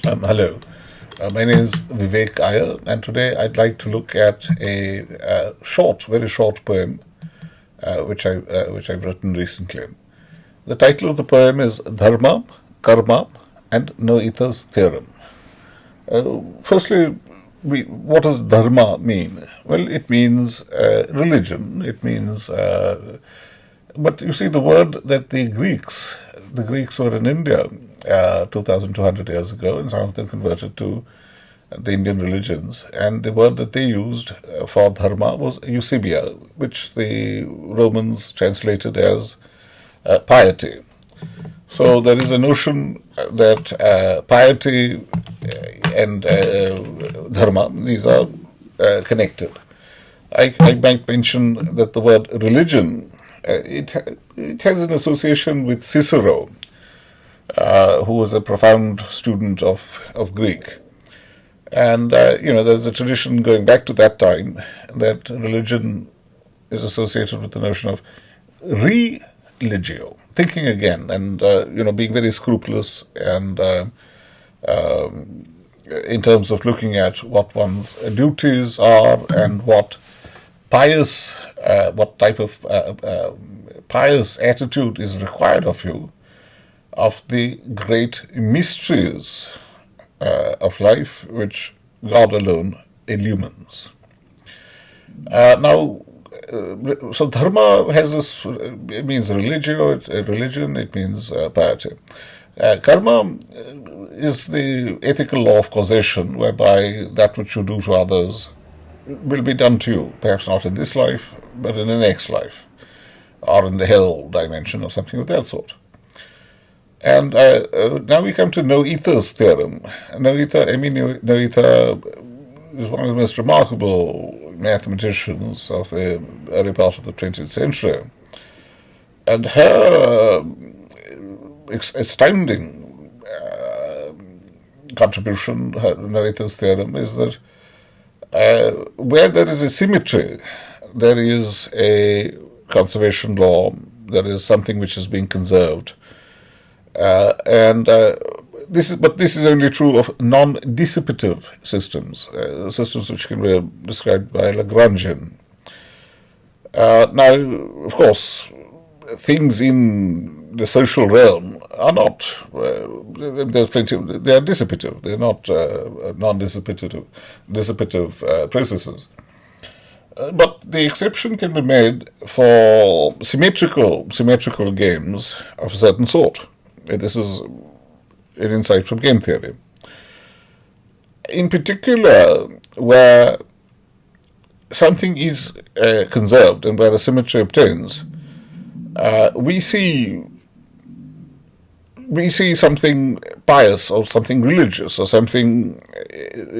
Hello, my name is Vivek Iyer, and today I'd like to look at a very short poem which I've written recently. The title of the poem is Dharma, Karma, and Noether's Theorem. Firstly, what does Dharma mean? Well, it means religion. It means, but you see, the word that the Greeks were in India 2,200 years ago, and some of them converted to the Indian religions. And the word that they used for dharma was eusebia, which the Romans translated as piety. So there is a notion that piety and dharma, these are connected. I might mention that the word religion, it has an association with Cicero, who was a profound student of Greek. And, there's a tradition going back to that time that religion is associated with the notion of religio, thinking again, and, being very scrupulous and in terms of looking at what one's duties are and what type of pious attitude is required of you, of the great mysteries of life which God alone illumines. So dharma has this, it means religion, it means piety. Karma is the ethical law of causation, whereby that which you do to others will be done to you, perhaps not in this life, but in the next life, or in the hell dimension, or something of that sort. And now we come to Noether's theorem. Emmy Noether is one of the most remarkable mathematicians of the early part of the 20th century. And her astounding contribution, Noether's theorem, is that where there is a symmetry, there is a conservation law, there is something which is being conserved. This is only true of non-dissipative systems, systems which can be described by Lagrangian. Now, of course, things in the social realm are not. There's plenty. They are dissipative. They are not dissipative processes. But the exception can be made for symmetrical games of a certain sort. This is an insight from game theory. In particular, where something is conserved and where a symmetry obtains, we see something pious or something religious or something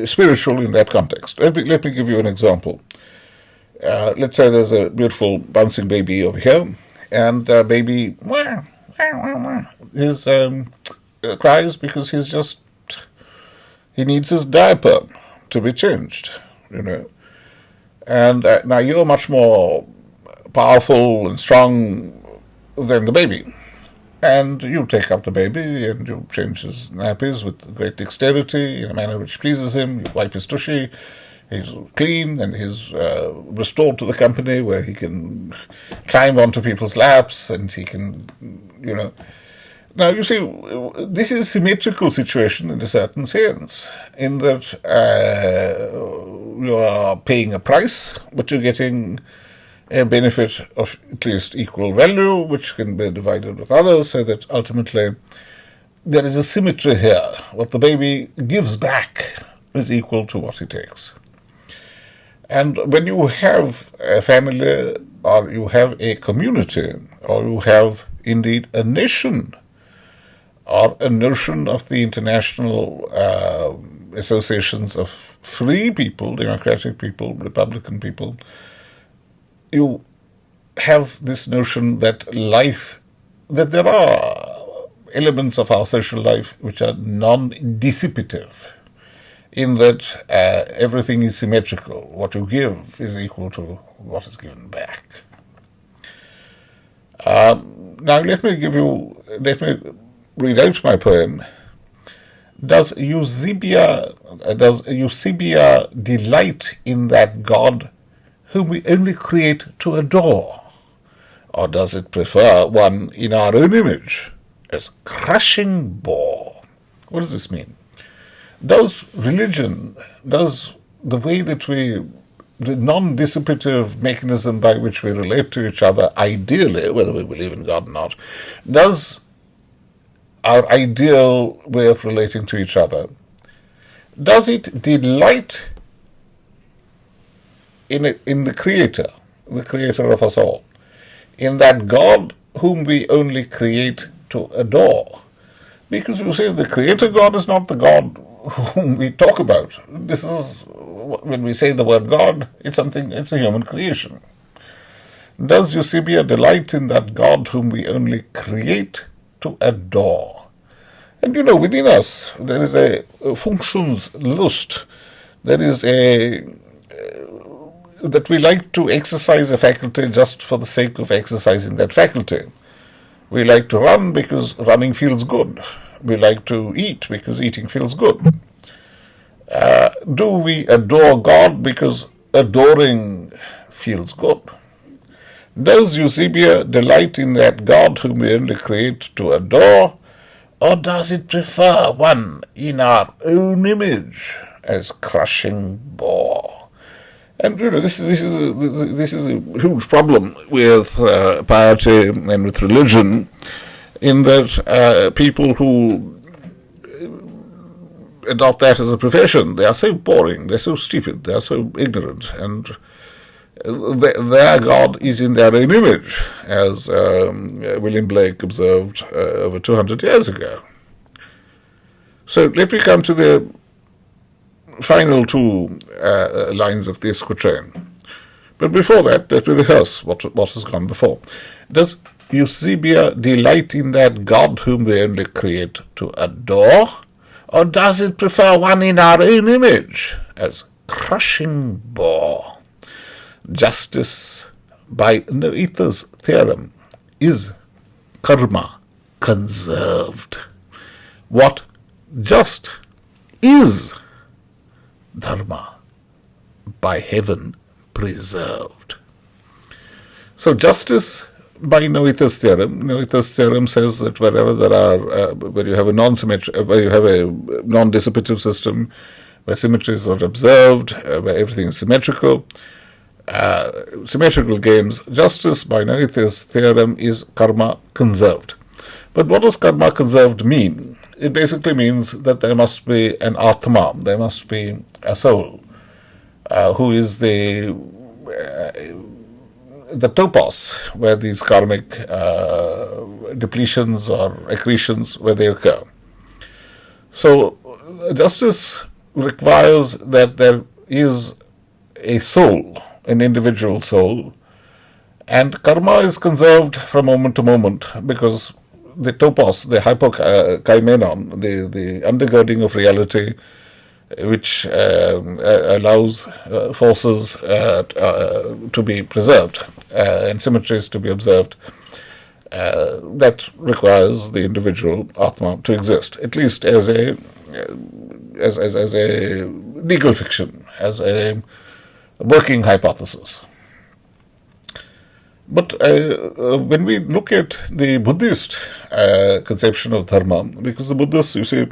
spiritual in that context. Let me give you an example. Let's say there's a beautiful bouncing baby over here, and the baby cries because he needs his diaper to be changed, And now you're much more powerful and strong than the baby. And you take up the baby and you change his nappies with great dexterity in a manner which pleases him. You wipe his tushy. He's clean and he's restored to the company where he can climb onto people's laps and he can, Now, you see, this is a symmetrical situation in a certain sense, in that you are paying a price, but you're getting a benefit of at least equal value, which can be divided with others, so that ultimately there is a symmetry here. What the baby gives back is equal to what he takes. And when you have a family, or you have a community, or you have indeed a nation, or a notion of the international associations of free people, democratic people, republican people, you have this notion that there are elements of our social life which are non-dissipative, in that everything is symmetrical. What you give is equal to what is given back. Now let me read out my poem, Does Eusebia delight in that God whom we only create to adore? Or does it prefer one in our own image as crushing bore? What does this mean? Does religion, does the way that the non-dissipative mechanism by which we relate to each other, ideally, whether we believe in God or not, does our ideal way of relating to each other, does it delight in the Creator of us all, in that God whom we only create to adore? Because you see, the Creator God is not the God whom we talk about. This is, when we say the word God, it's a human creation. Does Eusebia delight in that God whom we only create to adore? And within us, there is a Funktionslust. There is that we like to exercise a faculty just for the sake of exercising that faculty. We like to run because running feels good. We like to eat because eating feels good. Do we adore God because adoring feels good? Does Eusebia delight in that God whom we only create to adore, or does it prefer one in our own image as crushing bore? And this is a huge problem with piety and with religion, in that people who adopt that as a profession, they are so boring, they're so stupid, they are so ignorant, and their God is in their own image, as William Blake observed over 200 years ago. So let me come to the final two lines of this quatrain. But before that, let me rehearse what has gone before. Does Eusebia delight in that God whom we only create to adore, or does it prefer one in our own image as crushing bore? Justice by Noether's theorem is karma conserved. What just is dharma by heaven preserved. So justice by Noether's theorem says that wherever there are, where you have a non-dissipative system, where symmetries are observed, where everything is symmetrical games, justice by Noether's theorem is karma conserved. But what does karma conserved mean? It basically means that there must be an Atma, there must be a soul, who is the topos, where these karmic depletions or accretions, where they occur. So justice requires that there is a soul, an individual soul, and karma is conserved from moment to moment, because the topos, the hypokaimenon, the undergirding of reality, which allows forces to be preserved and symmetries to be observed, that requires the individual Atma to exist, at least as a legal fiction, as a working hypothesis. But when we look at the Buddhist conception of dharma, because the Buddhists, you see,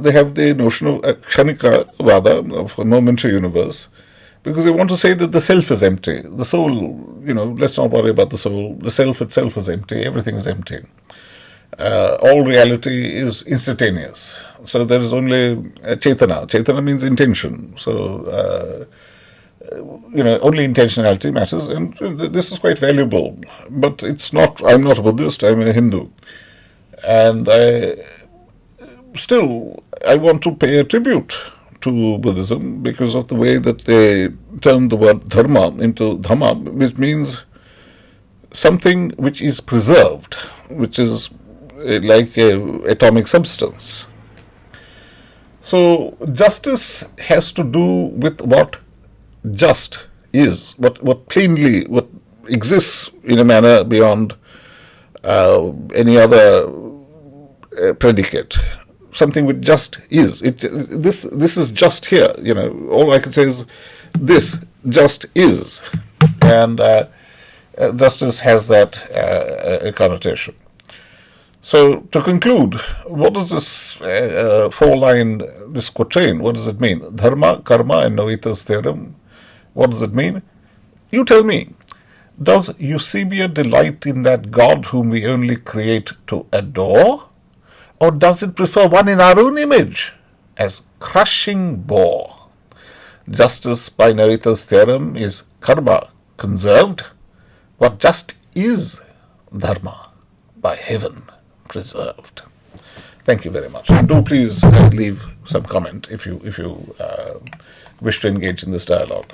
they have the notion of kshanika vada, of a momentary universe, because they want to say that the self is empty. The soul, let's not worry about the soul. The self itself is empty. Everything is empty. All reality is instantaneous. So there is only chaitana. Chaitana means intention. So, only intentionality matters, and this is quite valuable. But it's not, I'm not a Buddhist, I'm a Hindu. And I want to pay a tribute to Buddhism because of the way that they turned the word dharma into dhamma, which means something which is preserved, which is like an atomic substance. So justice has to do with what just is, what exists in a manner beyond any other predicate. something which just is. This is just here. All I can say is this just is, and justice has that connotation. So, to conclude, what does this this quatrain, what does it mean? Dharma, karma, and Noether's theorem. What does it mean? You tell me. Does Eusebia delight in that God whom we only create to adore? Or does it prefer one in our own image as crushing bore? Justice by Noether's theorem is karma conserved. What just is dharma by heaven preserved. Thank you very much. Do please leave some comment if you wish to engage in this dialogue.